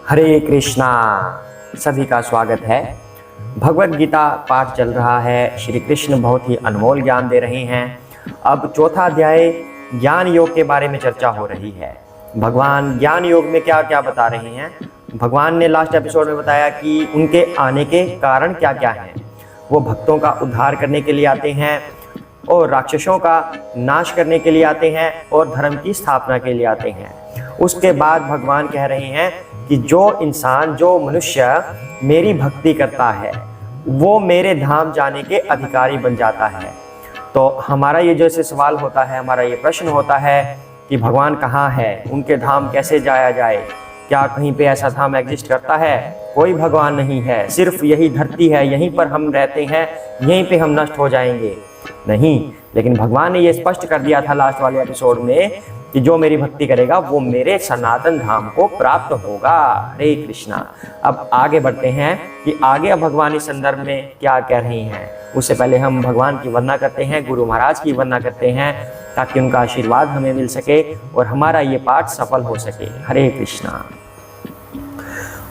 हरे कृष्णा। सभी का स्वागत है। भगवत गीता पाठ चल रहा है। श्री कृष्ण बहुत ही अनमोल ज्ञान दे रहे हैं। अब चौथा अध्याय ज्ञान योग के बारे में चर्चा हो रही है। भगवान ज्ञान योग में क्या क्या बता रहे हैं। भगवान ने लास्ट एपिसोड में बताया कि उनके आने के कारण क्या क्या हैं। वो भक्तों का उद्धार करने के लिए आते हैं और राक्षसों का नाश करने के लिए आते हैं और धर्म की स्थापना के लिए आते हैं। उसके बाद भगवान कह रहे हैं कि जो मनुष्य मेरी भक्ति करता है वो मेरे धाम जाने के अधिकारी बन जाता है। तो हमारा ये जैसे सवाल होता है, हमारा ये प्रश्न होता है कि भगवान कहाँ है, उनके धाम कैसे जाया जाए। क्या कहीं पे ऐसा धाम एग्जिस्ट करता है? कोई भगवान नहीं है, सिर्फ यही धरती है, यहीं पर हम रहते हैं, यहीं पे हम नष्ट हो जाएंगे। नहीं, लेकिन भगवान ने ये स्पष्ट कर दिया था लास्ट वाले एपिसोड में कि जो मेरी भक्ति करेगा वो मेरे सनातन धाम को प्राप्त होगा। हरे कृष्णा। अब आगे बढ़ते हैं कि आगे अब भगवान इस संदर्भ में क्या कह रहे हैं। उससे पहले हम भगवान की वंदना करते हैं, गुरु महाराज की वंदना करते हैं, ताकि उनका आशीर्वाद हमें मिल सके और हमारा ये पाठ सफल हो सके। हरे कृष्णा।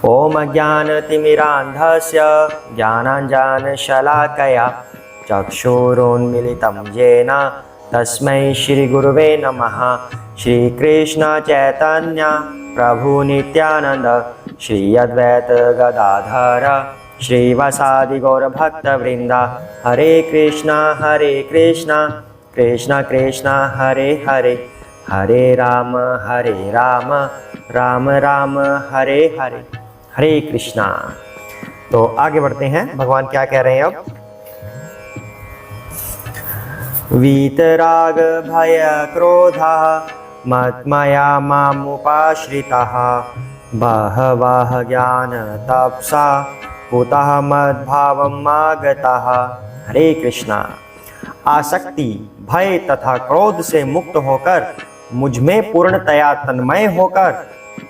ओम ज्ञानतिमिरान्धस्य ज्ञानाञ्जनशलाकया चक्षुरुन्मीलितं येन तस्मै श्री गुरुवे नमः। श्री कृष्ण चैतन्य प्रभु नित्यानंद श्री अद्वैत गदाधर श्रीवासादि गौर भक्त वृंदा। हरे कृष्णा कृष्णा कृष्णा हरे हरे, हरे राम राम राम हरे हरे। हरे कृष्णा। तो आगे बढ़ते हैं, भगवान क्या कह रहे हैं अब। वीतराग भय क्रोधा मत्मया मामुपाश्रिताः बहवः ज्ञान तपसा कुतः मद्भावम् आगताः। हरे कृष्णा। आसक्ति, भय तथा क्रोध से मुक्त होकर मुझ में पूर्णतया तन्मय होकर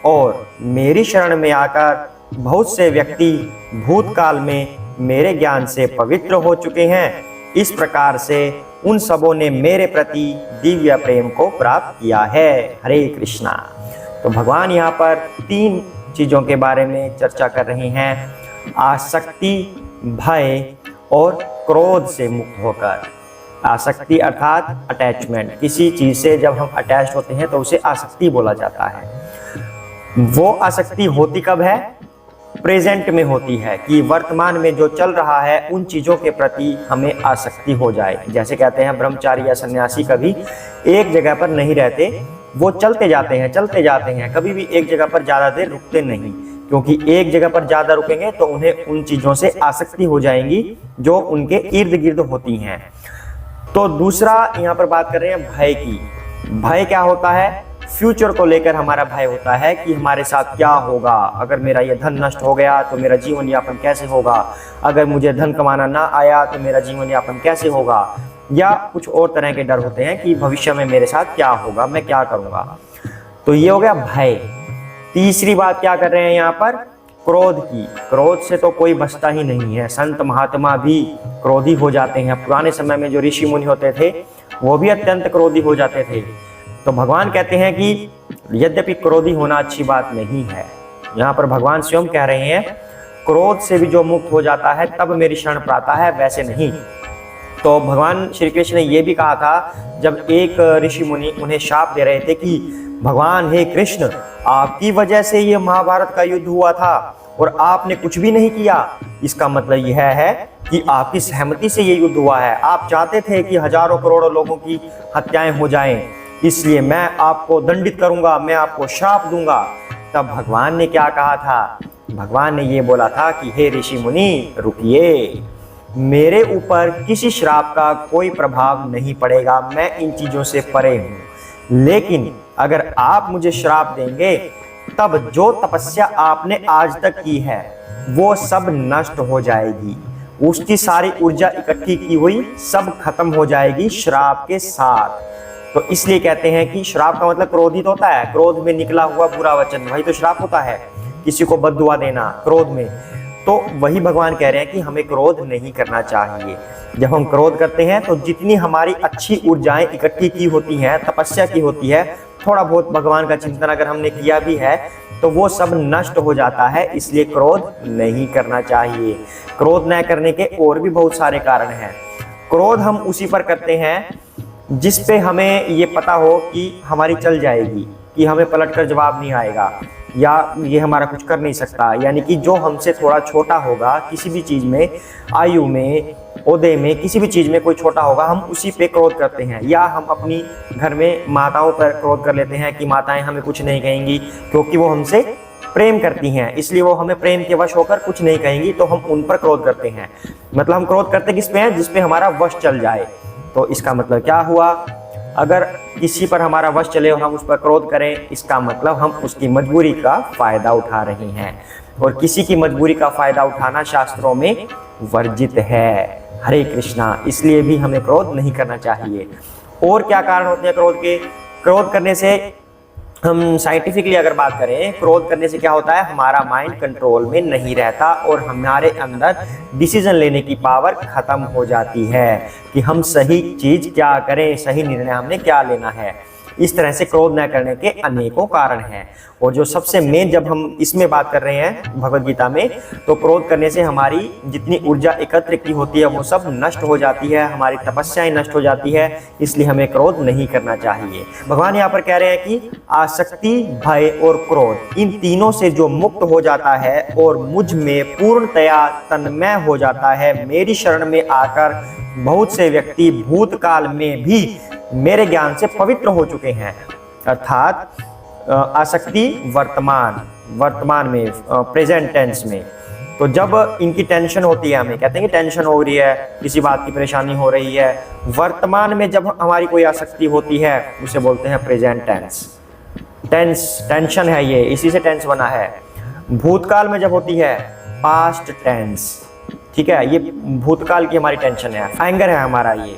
और मेरी शरण में आकर बहुत से व्यक्ति भूतकाल में मेरे ज्ञान से पवित्र हो चुके हैं। इस प्रकार से उन सबों ने मेरे प्रति दिव्य प्रेम को प्राप्त किया है। हरे कृष्णा। तो भगवान यहाँ पर 3 चीजों के बारे में चर्चा कर रहे हैं। आसक्ति, भय और क्रोध से मुक्त होकर। आसक्ति अर्थात अटैचमेंट, किसी चीज से जब हम अटैच होते हैं तो उसे आसक्ति बोला जाता है। वो आसक्ति होती कब है? प्रेजेंट में होती है कि वर्तमान में जो चल रहा है उन चीज़ों के प्रति हमें आसक्ति हो जाए। जैसे कहते हैं ब्रह्मचारी या सन्यासी कभी एक जगह पर नहीं रहते, वो चलते जाते हैं, कभी भी एक जगह पर ज़्यादा देर रुकते नहीं, क्योंकि एक जगह पर ज़्यादा रुकेंगे तो उन्हें उन चीज़ों से आसक्ति हो जाएंगी जो उनके इर्द गिर्द होती हैं। तो दूसरा यहाँ पर बात कर रहे हैं भय की। भय क्या होता है? फ्यूचर को लेकर हमारा भय होता है कि हमारे साथ क्या होगा, अगर मेरा ये धन नष्ट हो गया तो मेरा जीवन यापन कैसे होगा, अगर मुझे धन कमाना ना आया तो मेरा जीवन यापन कैसे होगा, या कुछ और तरह के डर होते हैं कि भविष्य में मेरे साथ क्या होगा, मैं क्या करूँगा। तो ये हो गया भय। तीसरी बात क्या कर रहे हैं यहाँ पर? क्रोध की। क्रोध से तो कोई बचता ही नहीं है, संत महात्मा भी क्रोधी हो जाते हैं। पुराने समय में जो ऋषि मुनि होते थे वो भी अत्यंत क्रोधी हो जाते थे। तो भगवान कहते हैं कि यद्यपि क्रोधी होना अच्छी बात नहीं है, यहाँ पर भगवान स्वयं कह रहे हैं क्रोध से भी जो मुक्त हो जाता है तब मेरी शरण पाता है, वैसे नहीं। तो भगवान श्री कृष्ण ने यह भी कहा था जब एक ऋषि मुनि उन्हें शाप दे रहे थे कि भगवान हे कृष्ण, आपकी वजह से ये महाभारत का युद्ध हुआ था और आपने कुछ भी नहीं किया। इसका मतलब यह है कि आपकी सहमति से ये युद्ध हुआ है, आप चाहते थे कि हजारों करोड़ों लोगों की हत्याएं हो जाएं, इसलिए मैं आपको दंडित करूंगा, मैं आपको श्राप दूंगा। तब भगवान ने क्या कहा था? भगवान ने ये बोला था कि हे ऋषि मुनि रुकिए, मेरे ऊपर किसी श्राप का कोई प्रभाव नहीं पड़ेगा, मैं इन चीजों से परे हूं। लेकिन अगर आप मुझे श्राप देंगे तब जो तपस्या आपने आज तक की है वो सब नष्ट हो जाएगी, उसकी सारी ऊर्जा इकट्ठी की हुई सब खत्म हो जाएगी श्राप के साथ। तो इसलिए कहते हैं कि श्राप का मतलब क्रोधित होता है, क्रोध में निकला हुआ बुरा वचन, वही तो श्राप होता है, किसी को बद्दुआ देना क्रोध में। तो वही भगवान कह रहे हैं कि हमें क्रोध नहीं करना चाहिए। जब हम क्रोध करते हैं तो जितनी हमारी अच्छी ऊर्जाएं इकट्ठी की होती हैं, तपस्या की होती है, थोड़ा बहुत भगवान का चिंतन अगर हमने किया भी है तो वो सब नष्ट हो जाता है। इसलिए क्रोध नहीं करना चाहिए। क्रोध न करने के और भी बहुत सारे कारण हैं। क्रोध हम उसी पर करते हैं जिस पे हमें ये पता हो कि हमारी चल जाएगी, कि हमें पलट कर जवाब नहीं आएगा, या ये हमारा कुछ कर नहीं सकता। यानी कि जो हमसे थोड़ा छोटा होगा किसी भी चीज़ में, आयु में, ओहदे में, किसी भी चीज़ में कोई छोटा होगा, हम उसी पे क्रोध करते हैं। या हम अपनी घर में माताओं पर क्रोध कर लेते हैं कि माताएं हमें कुछ नहीं कहेंगी क्योंकि वो हमसे प्रेम करती हैं, इसलिए वो हमें प्रेम के वश होकर कुछ नहीं कहेंगी, तो हम उन पर क्रोध करते हैं। मतलब हम क्रोध करते किस पे हैं? जिस पे हमारा वश चल जाए। तो इसका मतलब क्या हुआ? अगर किसी पर हमारा वश चले और हम उस पर क्रोध करें, इसका मतलब हम उसकी मजबूरी का फायदा उठा रहे हैं, और किसी की मजबूरी का फायदा उठाना शास्त्रों में वर्जित है। हरे कृष्णा। इसलिए भी हमें क्रोध नहीं करना चाहिए। और क्या कारण होते हैं क्रोध के? क्रोध करने से, हम साइंटिफिकली अगर बात करें, क्रोध करने से क्या होता है? हमारा माइंड कंट्रोल में नहीं रहता और हमारे अंदर डिसीजन लेने की पावर खत्म हो जाती है कि हम सही चीज क्या करें, सही निर्णय हमने क्या लेना है। इस तरह से क्रोध न करने के अनेकों कारण हैं। और जो सबसे मेन, जब हम इसमें बात कर रहे हैं भगवद गीता में, तो क्रोध करने से हमारी जितनी ऊर्जा एकत्र की होती है वो सब नष्ट हो जाती है, हमारी तपस्याएं नष्ट हो जाती है। इसलिए हमें क्रोध नहीं करना चाहिए। भगवान यहाँ पर कह रहे हैं कि आसक्ति, भय और क्रोध, इन तीनों से जो मुक्त हो जाता है और मुझ में पूर्णतया तन्मय हो जाता है, मेरी शरण में आकर बहुत से व्यक्ति भूतकाल में भी मेरे ज्ञान से पवित्र हो चुके हैं। अर्थात आसक्ति वर्तमान में, प्रेजेंट टेंस में। तो जब इनकी टेंशन होती है, हमें कहते हैं कि टेंशन हो रही है, किसी बात की परेशानी हो रही है, वर्तमान में जब हमारी कोई आसक्ति होती है उसे बोलते हैं प्रेजेंट टेंस। टेंशन है ये, इसी से टेंस बना है। भूतकाल में जब होती है, पास्ट टेंस। ठीक है, ये भूतकाल की हमारी टेंशन है, एंगर है हमारा ये,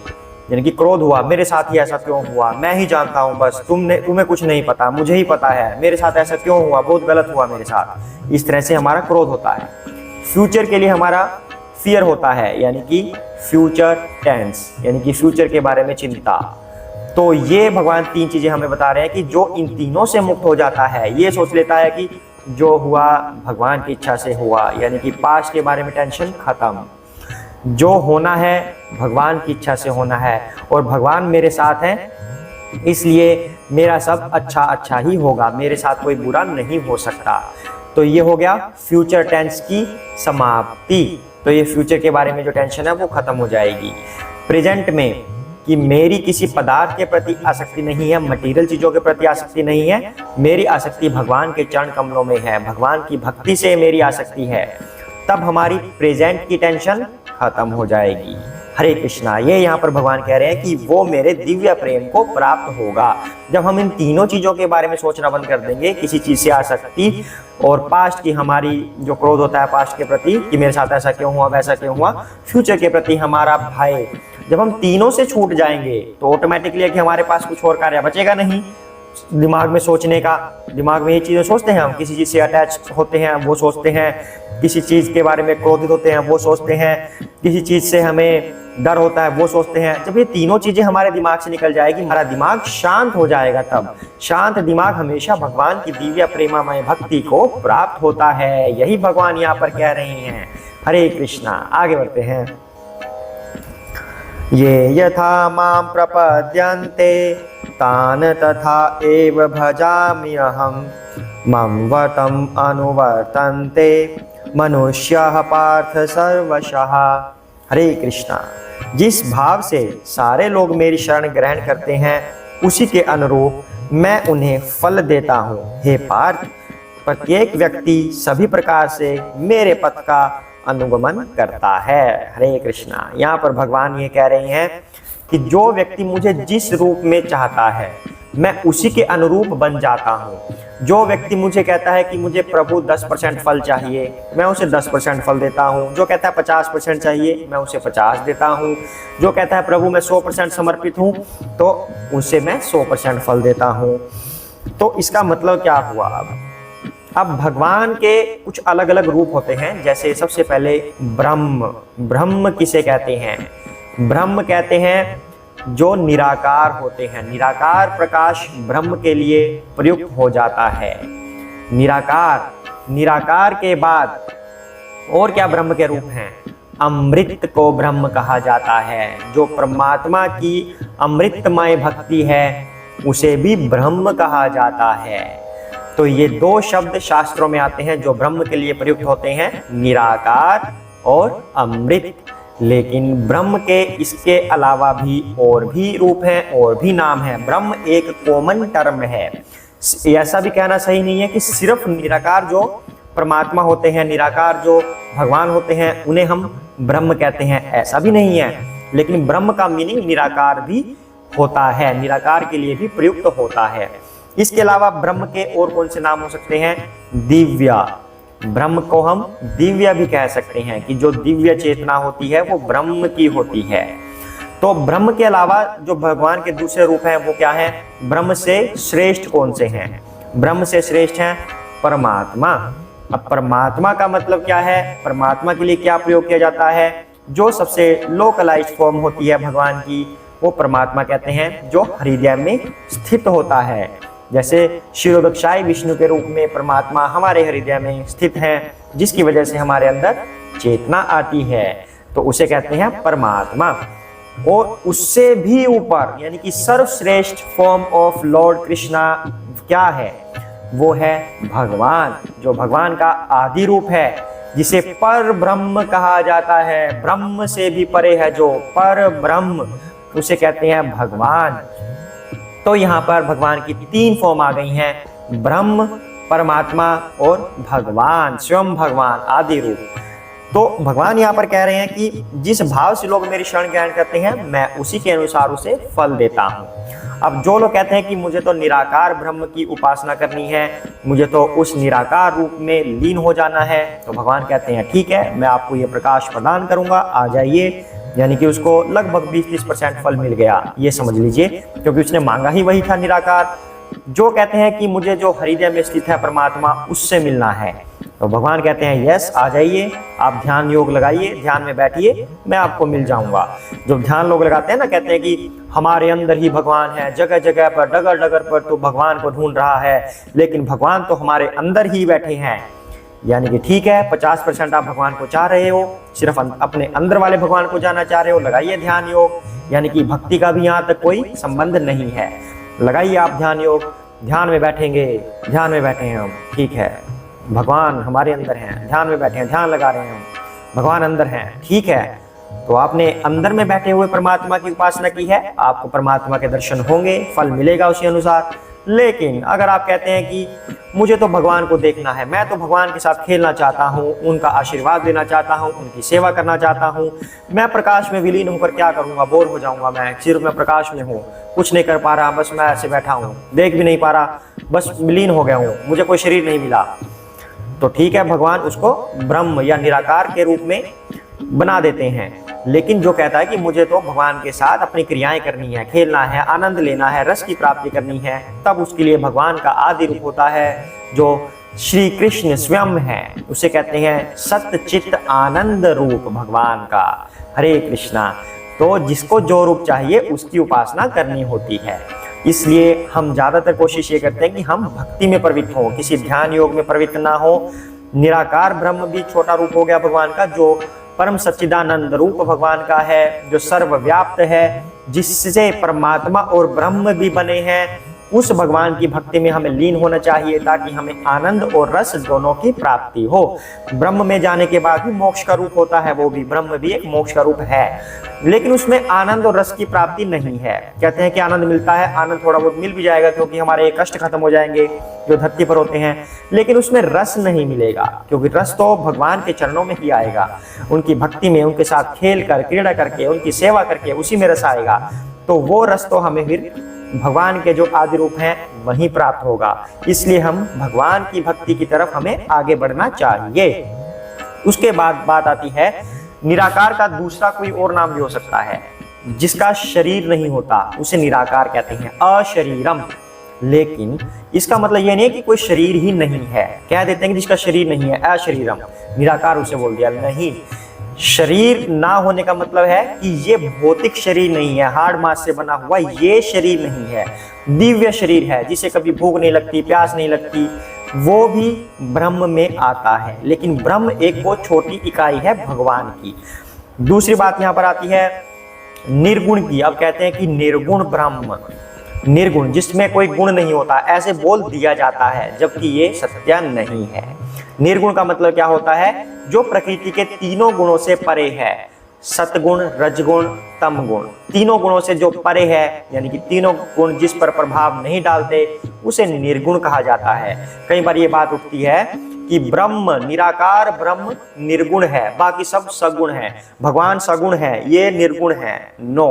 यानी कि क्रोध हुआ, मेरे साथ ही ऐसा क्यों हुआ, मैं ही जानता हूँ, बस तुम्हें कुछ नहीं पता, मुझे ही पता है, मेरे साथ ऐसा क्यों हुआ, बहुत गलत हुआ मेरे साथ। इस तरह से हमारा क्रोध होता है। फ्यूचर के लिए हमारा फियर होता है, यानी कि फ्यूचर टेंस, यानी कि फ्यूचर के बारे में चिंता। तो ये भगवान तीन चीजें हमें बता रहे हैं कि जो इन तीनों से मुक्त हो जाता है, ये सोच लेता है कि जो हुआ भगवान की इच्छा से हुआ, यानी कि पास्ट के बारे में टेंशन खत्म, जो होना है भगवान की इच्छा से होना है, और भगवान मेरे साथ हैं इसलिए मेरा सब अच्छा ही होगा, मेरे साथ कोई बुरा नहीं हो सकता। तो ये हो गया फ्यूचर टेंस की समाप्ति। तो ये फ्यूचर के बारे में जो टेंशन है वो खत्म हो जाएगी। प्रेजेंट में कि मेरी किसी पदार्थ के प्रति आसक्ति नहीं है, मटेरियल चीजों के प्रति आसक्ति नहीं है, मेरी आसक्ति भगवान के चरण कमलों में है, भगवान की भक्ति से मेरी आसक्ति है, तब हमारी प्रेजेंट की टेंशन खत्म हो जाएगी। हरे कृष्णा। ये यहाँ पर भगवान कह रहे हैं कि वो मेरे दिव्य प्रेम को प्राप्त होगा जब हम इन तीनों चीजों के बारे में सोचना बंद कर देंगे, किसी चीज से आसक्ति और पास्ट की हमारी जो क्रोध होता है पास्ट के प्रति कि मेरे साथ ऐसा क्यों हुआ, वैसा क्यों हुआ, फ्यूचर के प्रति हमारा भय, जब हम तीनों से छूट जाएंगे तो ऑटोमेटिकली कि हमारे पास कुछ और कार्य बचेगा नहीं दिमाग में सोचने का। दिमाग में ये चीजें सोचते हैं, हम किसी चीज से अटैच होते हैं वो सोचते हैं, किसी चीज के बारे में क्रोधित होते हैं वो सोचते हैं, किसी चीज से हमें डर होता है वो सोचते हैं। जब ये तीनों चीजें हमारे दिमाग से निकल जाएगी, हमारा दिमाग शांत हो जाएगा, तब शांत दिमाग हमेशा भगवान की दिव्य प्रेमामय भक्ति को प्राप्त होता है। यही भगवान यहाँ पर कह रहे हैं। हरे कृष्णा। आगे बढ़ते हैं। ये यथा मां प्रपद्यन्ते तान तथा एव भजामि अहम् मम अनुवर्तन्ते मनुष्याः पार्थ सर्वशः। हरे कृष्णा। जिस भाव से सारे लोग मेरी शरण ग्रहण करते हैं उसी के अनुरूप मैं उन्हें फल देता हूँ। हे पार्थ, प्रत्येक व्यक्ति सभी प्रकार से मेरे पथ का अनुगमन करता है। हरे कृष्णा। यहाँ पर भगवान ये कह रहे हैं कि जो व्यक्ति मुझे जिस रूप में चाहता है मैं उसी के अनुरूप बन जाता हूँ। जो व्यक्ति मुझे कहता है कि मुझे प्रभु 10% फल चाहिए, मैं उसे 10% फल देता हूँ। जो कहता है 50% चाहिए, मैं उसे 50 देता हूँ। जो कहता है प्रभु मैं 100% समर्पित हूँ, तो उसे मैं 100% फल देता हूँ। तो इसका मतलब क्या हुआ? अब भगवान के कुछ अलग अलग रूप होते हैं। जैसे सबसे पहले ब्रह्म। ब्रह्म किसे कहते हैं? ब्रह्म कहते हैं जो निराकार होते हैं। निराकार प्रकाश ब्रह्म के लिए प्रयुक्त हो जाता है। निराकार के बाद और क्या ब्रह्म के रूप हैं? अमृत को ब्रह्म कहा जाता है। जो परमात्मा की अमृतमय भक्ति है उसे भी ब्रह्म कहा जाता है। तो ये दो शब्द शास्त्रों में आते हैं जो ब्रह्म के लिए प्रयुक्त होते हैं, निराकार और अमृत। लेकिन ब्रह्म के इसके अलावा भी और भी रूप हैं और भी नाम हैं। ब्रह्म एक कॉमन टर्म है। ऐसा भी कहना सही नहीं है कि सिर्फ निराकार जो परमात्मा होते हैं, निराकार जो भगवान होते हैं, उन्हें हम ब्रह्म कहते हैं, ऐसा भी नहीं है। लेकिन ब्रह्म का मीनिंग निराकार भी होता है, निराकार के लिए भी प्रयुक्त होता है। इसके अलावा ब्रह्म के और कौन से नाम हो सकते हैं? दिव्या। ब्रह्म को हम दिव्य भी कह सकते हैं कि जो दिव्य चेतना होती है वो ब्रह्म की होती है। तो ब्रह्म के अलावा जो भगवान के दूसरे रूप हैं वो क्या है? ब्रह्म से श्रेष्ठ कौन से हैं? ब्रह्म से श्रेष्ठ हैं परमात्मा। अब परमात्मा का मतलब क्या है? परमात्मा के लिए क्या प्रयोग किया जाता है? जो सबसे लोकलाइज्ड फॉर्म होती है भगवान की, वो परमात्मा कहते हैं, जो हृदय में स्थित होता है। जैसे शिरोदक्षाई विष्णु के रूप में परमात्मा हमारे हृदय में स्थित हैं, जिसकी वजह से हमारे अंदर चेतना आती है, तो उसे कहते हैं परमात्मा। और उससे भी ऊपर यानी कि सर्वश्रेष्ठ फॉर्म ऑफ लॉर्ड कृष्णा क्या है? वो है भगवान, जो भगवान का आदि रूप है, जिसे पर ब्रह्म कहा जाता है। ब्रह्म से भी परे है जो पर ब्रह्म, उसे कहते हैं भगवान। तो यहाँ पर भगवान की तीन फॉर्म आ गई हैं, ब्रह्म, परमात्मा और भगवान, स्वयं भगवान आदि रूप। तो भगवान यहाँ पर कह रहे हैं कि जिस भाव से लोग मेरी शरण ग्रहण करते हैं, मैं उसी के अनुसार उसे फल देता हूँ। अब जो लोग कहते हैं कि मुझे तो निराकार ब्रह्म की उपासना करनी है, मुझे तो उस निराकार रूप में लीन हो जाना है, तो भगवान कहते हैं ठीक है, मैं आपको ये प्रकाश प्रदान करूंगा, आ जाइए। यानी कि उसको लगभग 20-30% फल मिल गया, ये समझ लीजिए, क्योंकि उसने मांगा ही वही था, निराकार। जो कहते हैं कि मुझे जो हृदय में स्थित है परमात्मा, उससे मिलना है, तो भगवान कहते हैं यस, आ जाइए, आप ध्यान योग लगाइए, ध्यान में बैठिए, मैं आपको मिल जाऊंगा। जो ध्यान लोग लगाते हैं ना, कहते हैं कि हमारे अंदर ही भगवान है, जगह जगह पर, डगर डगर पर तो भगवान को ढूंढ रहा है, लेकिन भगवान तो हमारे अंदर ही बैठे हैं। यानी कि ठीक है, 50% आप भगवान को चाह रहे हो, सिर्फ अपने अंदर वाले भगवान को जाना चाह रहे हो, लगाइए ध्यान योग। यानी कि भक्ति का भी यहाँ तक कोई संबंध नहीं है, लगाइए आप ध्यान योग, ध्यान में बैठेंगे, ध्यान में बैठे हैं हम, ठीक है, भगवान हमारे अंदर हैं, ध्यान में बैठे हैं, ध्यान लगा रहे हैं हम, भगवान अंदर हैं, ठीक है। तो आपने अंदर में बैठे हुए परमात्मा की उपासना की है, आपको परमात्मा के दर्शन होंगे, फल मिलेगा उसी अनुसार। लेकिन अगर आप कहते हैं कि मुझे तो भगवान को देखना है, मैं तो भगवान के साथ खेलना चाहता हूँ, उनका आशीर्वाद लेना चाहता हूँ, उनकी सेवा करना चाहता हूँ, मैं प्रकाश में विलीन होकर क्या करूँगा, बोर हो जाऊँगा, मैं सिर्फ मैं प्रकाश में हूँ, कुछ नहीं कर पा रहा, बस मैं ऐसे बैठा हूँ, देख भी नहीं पा रहा, बस विलीन हो गया हूँ, मुझे कोई शरीर नहीं मिला, तो ठीक है, भगवान उसको ब्रह्म या निराकार के रूप में बना देते हैं। लेकिन जो कहता है कि मुझे तो भगवान के साथ अपनी क्रियाएं करनी है, खेलना है, आनंद लेना है, रस की प्राप्ति करनी है, तब उसके लिए भगवान का आदि रूप होता है, जो श्री कृष्ण स्वयं है, उसे कहते हैं सत्य चित्त आनंद रूप भगवान का। हरे कृष्णा। तो जिसको जो रूप चाहिए उसकी उपासना करनी होती है। इसलिए हम ज़्यादातर कोशिश ये करते हैं कि हम भक्ति में प्रवृत्त हों, किसी ध्यान योग में प्रवृत्त ना हो। निराकार ब्रह्म भी छोटा रूप हो गया भगवान का, जो परम सच्चिदानंद रूप भगवान का है, जो सर्वव्याप्त है, जिससे परमात्मा और ब्रह्म भी बने हैं। उस भगवान की भक्ति में हमें लीन होना चाहिए, ताकि हमें आनंद और रस दोनों की प्राप्ति हो। ब्रह्म में जाने के बाद भी मोक्ष का रूप होता है, वो भी ब्रह्म भी एक मोक्ष का रूप है, लेकिन उसमें आनंद और रस की प्राप्ति नहीं है। कहते हैं कि आनंद मिलता है, आनंद थोड़ा बहुत मिल भी जाएगा, क्योंकि हमारे कष्ट खत्म हो जाएंगे जो धरती पर होते हैं, लेकिन उसमें रस नहीं मिलेगा, क्योंकि रस तो भगवान के चरणों में ही आएगा। उनकी भक्ति में, उनके साथ खेल कर, क्रीड़ा करके, उनकी सेवा करके, उसी में रस आएगा। तो वो रस तो हमें फिर भगवान के जो आदि रूप हैं वहीं प्राप्त होगा। इसलिए हम भगवान की भक्ति की तरफ हमें आगे बढ़ना चाहिए। उसके बाद बात आती है, निराकार का दूसरा कोई और नाम भी हो सकता है, जिसका शरीर नहीं होता, उसे निराकार कहते हैं, अशरीरम। लेकिन इसका मतलब यह नहीं है कि कोई शरीर ही नहीं है, कह देते हैं कि जिसका शरीर नहीं है, अशरीरम, निराकार उसे बोल दिया। नहीं, शरीर ना होने का मतलब है कि ये भौतिक शरीर नहीं है, हार्ड मास से बना हुआ ये शरीर नहीं है, दिव्य शरीर है जिसे कभी भूख नहीं लगती, प्यास नहीं लगती, वो भी ब्रह्म में आता है। लेकिन ब्रह्म एक बहुत छोटी इकाई है भगवान की। दूसरी बात यहाँ पर आती है निर्गुण की। अब कहते हैं कि निर्गुण ब्रह्म, निर्गुण जिसमें कोई गुण नहीं होता, ऐसे बोल दिया जाता है, जबकि ये सत्य नहीं है। निर्गुण का मतलब क्या होता है? जो प्रकृति के तीनों गुणों से परे है, सतगुण, रजगुण, तमगुण, तीनों गुणों से जो परे है, यानी कि तीनों गुण जिस पर प्रभाव नहीं डालते, उसे निर्गुण कहा जाता है। कई बार ये बात उठती है कि ब्रह्म, निराकार ब्रह्म निर्गुण है, बाकी सब सगुण है, भगवान सगुण है, ये निर्गुण है। नो,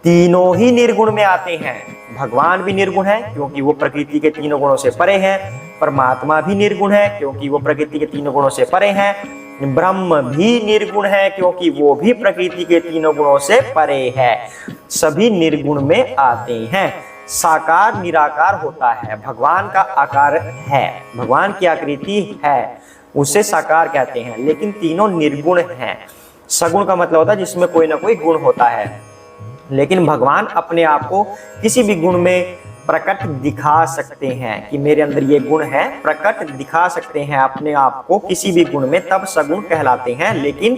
तीनों ही निर्गुण में आते हैं। भगवान भी निर्गुण है क्योंकि वो प्रकृति के तीनों गुणों से परे हैं, परमात्मा भी निर्गुण है क्योंकि वो प्रकृति के तीनों गुणों से परे हैं, ब्रह्म भी निर्गुण है क्योंकि वो भी प्रकृति के तीनों गुणों से परे है। सभी निर्गुण में आते हैं। साकार निराकार होता है, भगवान का आकार है, भगवान की आकृति है, उसे साकार कहते हैं, लेकिन तीनों निर्गुण हैं। सगुण का मतलब होता है जिसमें कोई ना कोई गुण होता है, लेकिन भगवान अपने आप को किसी भी गुण में प्रकट दिखा सकते हैं कि मेरे अंदर ये गुण है, प्रकट दिखा सकते हैं अपने आप को किसी भी गुण में, तब सगुण कहलाते हैं। लेकिन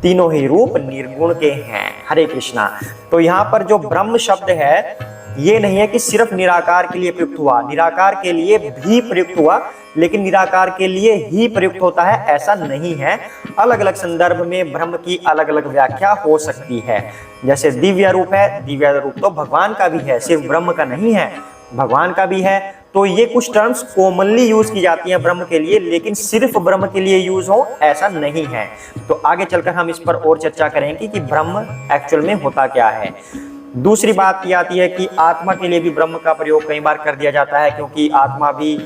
तीनों ही रूप निर्गुण के हैं। हरे कृष्णा। तो यहाँ पर जो ब्रह्म शब्द है ये नहीं है कि सिर्फ निराकार के लिए प्रयुक्त हुआ, निराकार के लिए भी प्रयुक्त हुआ, लेकिन निराकार के लिए ही प्रयुक्त होता है ऐसा नहीं है। अलग अलग संदर्भ में ब्रह्म की अलग अलग व्याख्या हो सकती है। जैसे दिव्य रूप है, दिव्य रूप तो भगवान का भी है, सिर्फ ब्रह्म का नहीं है, भगवान का भी है। तो ये कुछ टर्म्स कॉमनली यूज की जाती हैं ब्रह्म के लिए, लेकिन सिर्फ ब्रह्म के लिए यूज हो ऐसा नहीं है। तो आगे चलकर हम इस पर और चर्चा करेंगे कि ब्रह्म एक्चुअल में होता क्या है। दूसरी बात ये आती है कि आत्मा के लिए भी ब्रह्म का प्रयोग कई बार कर दिया जाता है, क्योंकि आत्मा भी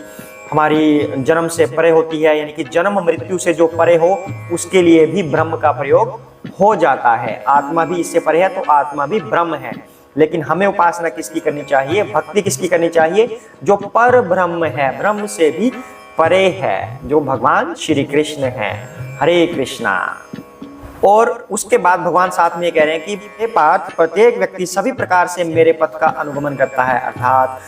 हमारी जन्म से परे होती है, यानी कि जन्म मृत्यु से जो परे हो उसके लिए भी ब्रह्म का प्रयोग हो जाता है। आत्मा भी इससे परे है तो आत्मा भी ब्रह्म है। लेकिन हमें उपासना किसकी करनी चाहिए, भक्ति किसकी करनी चाहिए? जो पर ब्रह्म है, ब्रह्म से भी परे है, जो भगवान श्री कृष्ण है। हरे कृष्णा। और उसके बाद भगवान साथ में ये कह रहे हैं कि हे पार्थ, प्रत्येक व्यक्ति सभी प्रकार से मेरे पथ का अनुगमन करता है। अर्थात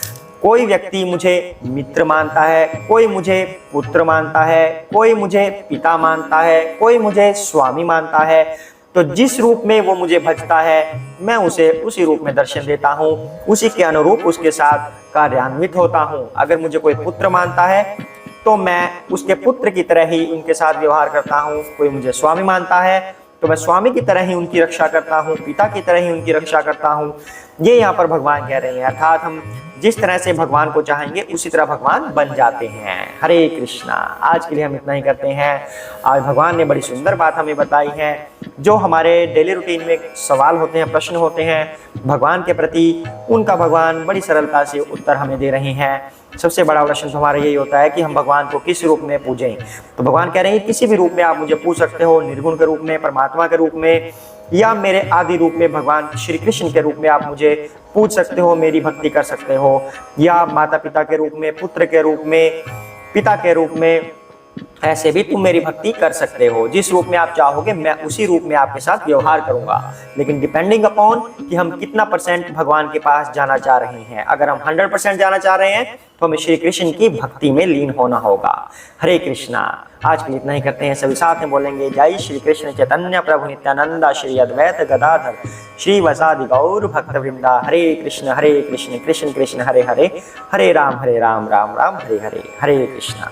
कोई व्यक्ति मुझे मित्र मानता है, कोई मुझे पुत्र मानता है, कोई मुझे पिता मानता है, कोई मुझे स्वामी मानता है। तो जिस रूप में वो मुझे भजता है मैं उसे उसी रूप में दर्शन देता हूँ, उसी के अनुरूप उसके साथ कार्यान्वित होता हूँ। अगर मुझे कोई पुत्र मानता है तो मैं उसके पुत्र की तरह ही उनके साथ व्यवहार करता हूँ। कोई मुझे स्वामी मानता है तो मैं स्वामी की तरह ही उनकी रक्षा करता हूँ, पिता की तरह ही उनकी रक्षा करता हूँ। ये यहाँ पर भगवान कह रहे हैं। अर्थात हम जिस तरह से भगवान को चाहेंगे उसी तरह भगवान बन जाते हैं। हरे कृष्णा। आज के लिए हम इतना ही करते हैं। आज भगवान ने बड़ी सुंदर बात हमें बताई है। जो हमारे डेली रूटीन में सवाल होते हैं, प्रश्न होते हैं भगवान के प्रति, उनका भगवान बड़ी सरलता से उत्तर हमें दे रहे हैं। सबसे बड़ा प्रश्न तो हमारा यही होता है कि हम भगवान को किस रूप में पूजें। तो भगवान कह रहे हैं किसी भी रूप में आप मुझे पूज सकते हो, निर्गुण के रूप में, परमात्मा के रूप में, या मेरे आदि रूप में भगवान श्री कृष्ण के रूप में आप मुझे पूज सकते हो, मेरी भक्ति कर सकते हो, या माता पिता के रूप में, पुत्र के रूप में, पिता के रूप में, ऐसे भी तुम मेरी भक्ति कर सकते हो। जिस रूप में आप चाहोगे मैं उसी रूप में आपके साथ व्यवहार करूंगा। लेकिन डिपेंडिंग अपॉन कि हम कितना % भगवान के पास जाना चाह रहे हैं। अगर हम 100% जाना चाह रहे हैं तो हमें श्री कृष्ण की भक्ति में लीन होना होगा। हरे कृष्णा। आज के लिए इतना ही करते हैं। सभी साथ में बोलेंगे जय श्री कृष्ण चैतन्य प्रभु नित्यानंदा श्री अद्वैत गदाधर श्री वसादि गौर भक्त वृंदा। हरे कृष्ण कृष्ण कृष्ण हरे हरे, हरे राम राम राम हरे हरे। हरे कृष्णा।